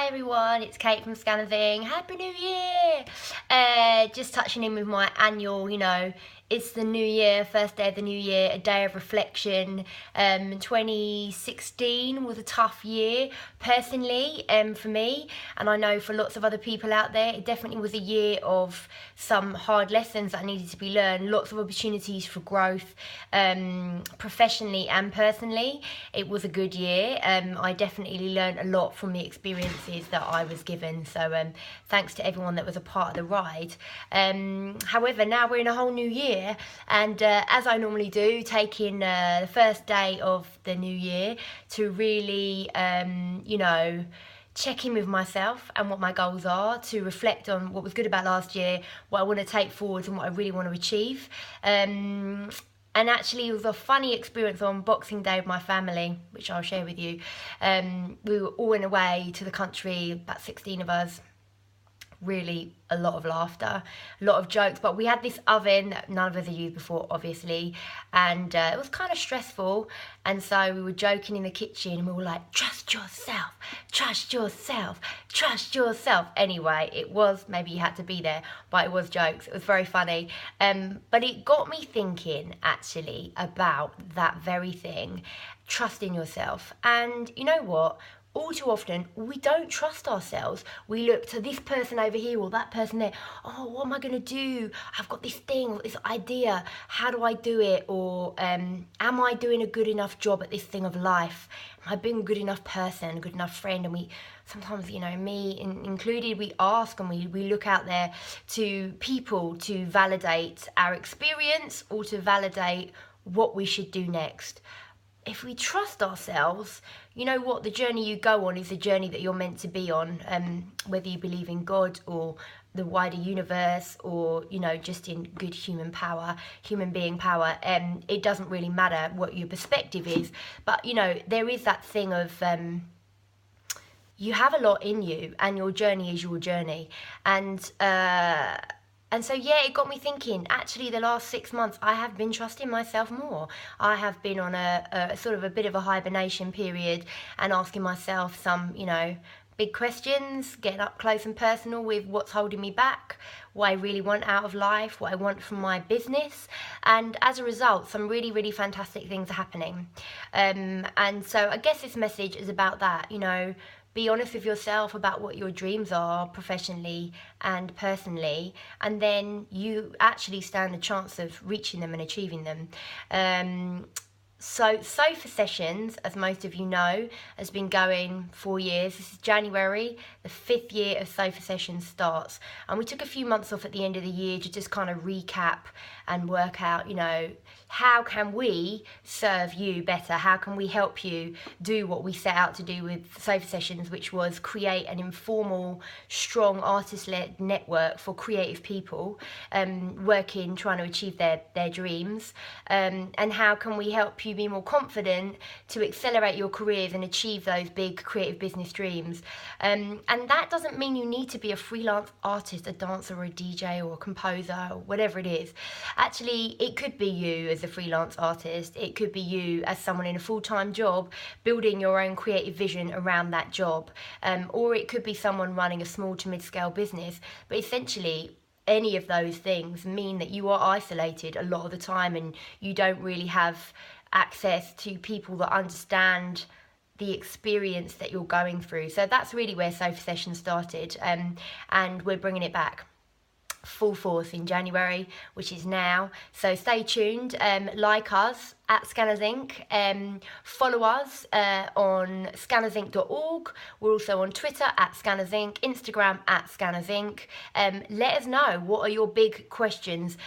everyone, it's Kate from Scanne'rs. Happy New Year! Just touching in with my annual, it's the new year, first day of the new year, a day of reflection. 2016 was a tough year, personally, for me, and I know for lots of other people out there, it definitely was a year of some hard lessons that needed to be learned, lots of opportunities for growth, professionally and personally. It was a good year. I definitely learned a lot from the experiences that I was given, so thanks to everyone that was a part of the ride. However, now we're in a whole new year, and as I normally do, taking the first day of the new year to really, check in with myself and what my goals are, to reflect on what was good about last year, what I want to take forward and what I really want to achieve. And actually, it was a funny experience on Boxing Day with my family, which I'll share with you. We were all in away to the country, about 16 of us. Really a lot of laughter, a lot of jokes, but we had this oven that none of us had used before, obviously, and it was kind of stressful. And so we were joking in the kitchen and we were like, trust yourself, trust yourself, trust yourself. Anyway, it was, maybe you had to be there, but it was jokes. It was very funny, but it got me thinking actually about that very thing, trusting yourself. And you know what, all too often, we don't trust ourselves. We look to this person over here or that person there. Oh, what am I going to do? I've got this thing or this idea. How do I do it? Or am I doing a good enough job at this thing of life? Am I being a good enough person, a good enough friend? And we sometimes, me included, we ask and we look out there to people to validate our experience or to validate what we should do next. If we trust ourselves, you know what, the journey you go on is the journey that you're meant to be on, whether you believe in God or the wider universe or, just in good human being power. It doesn't really matter what your perspective is, but, there is that thing of you have a lot in you and your journey is your journey. And so, it got me thinking, actually, the last 6 months, I have been trusting myself more. I have been on a sort of a bit of a hibernation period and asking myself some, big questions, getting up close and personal with what's holding me back, what I really want out of life, what I want from my business. And as a result, some really, really fantastic things are happening. And so I guess this message is about that, be honest with yourself about what your dreams are professionally and personally, and then you actually stand a chance of reaching them and achieving them. So Sofa Sessions, as most of you know, has been going 4 years. This is January, the 5th year of Sofa Sessions starts. And we took a few months off at the end of the year to just kind of recap and work out, how can we serve you better? How can we help you do what we set out to do with Sofa Sessions, which was create an informal, strong, artist-led network for creative people trying to achieve their dreams. And how can we help you be more confident to accelerate your careers and achieve those big creative business dreams? And that doesn't mean you need to be a freelance artist, a dancer or a DJ or a composer or whatever it is. Actually, it could be you as a freelance artist. It could be you as someone in a full-time job building your own creative vision around that job. Or it could be someone running a small to mid-scale business. But essentially, any of those things mean that you are isolated a lot of the time and you don't really have access to people that understand the experience that you're going through. So that's really where Sofa Sessions started, and we're bringing it back full force in January, which is now. So stay tuned, like us at Scanners Inc. Follow us on scannersinc.org. We're also on Twitter at Scanners Inc., Instagram at Scanners Inc. Let us know, what are your big questions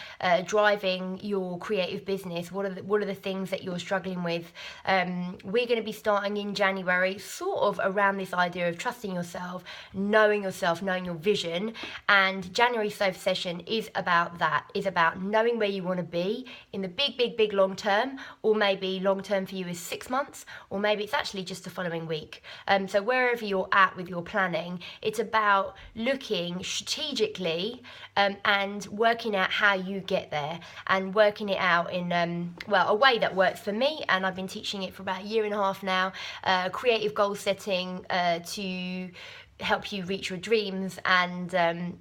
driving your creative business? What are the things that you're struggling with? We're going to be starting in January, sort of around this idea of trusting yourself, knowing your vision. And January Sofa Session is about that, is about knowing where you want to be in the big long term, or maybe long term for you is 6 months, or maybe it's actually just the following week. So wherever you're at with your planning, it's about looking strategically and working out how you get there, and working it out in a way that works for me. And I've been teaching it for about 1.5 years now, creative goal setting to help you reach your dreams, and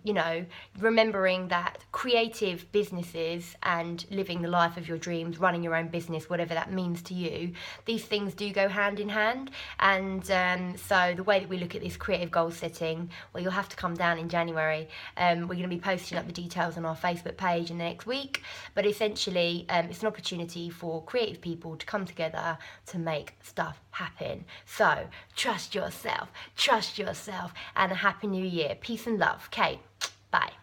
you know, remembering that creative businesses and living the life of your dreams, running your own business, whatever that means to you, these things do go hand in hand. And so the way that we look at this creative goal setting, well, you'll have to come down in January. We're going to be posting up the details on our Facebook page in the next week, but essentially it's an opportunity for creative people to come together to make stuff happen. So trust yourself, and a happy new year. Peace and love. Okay, bye.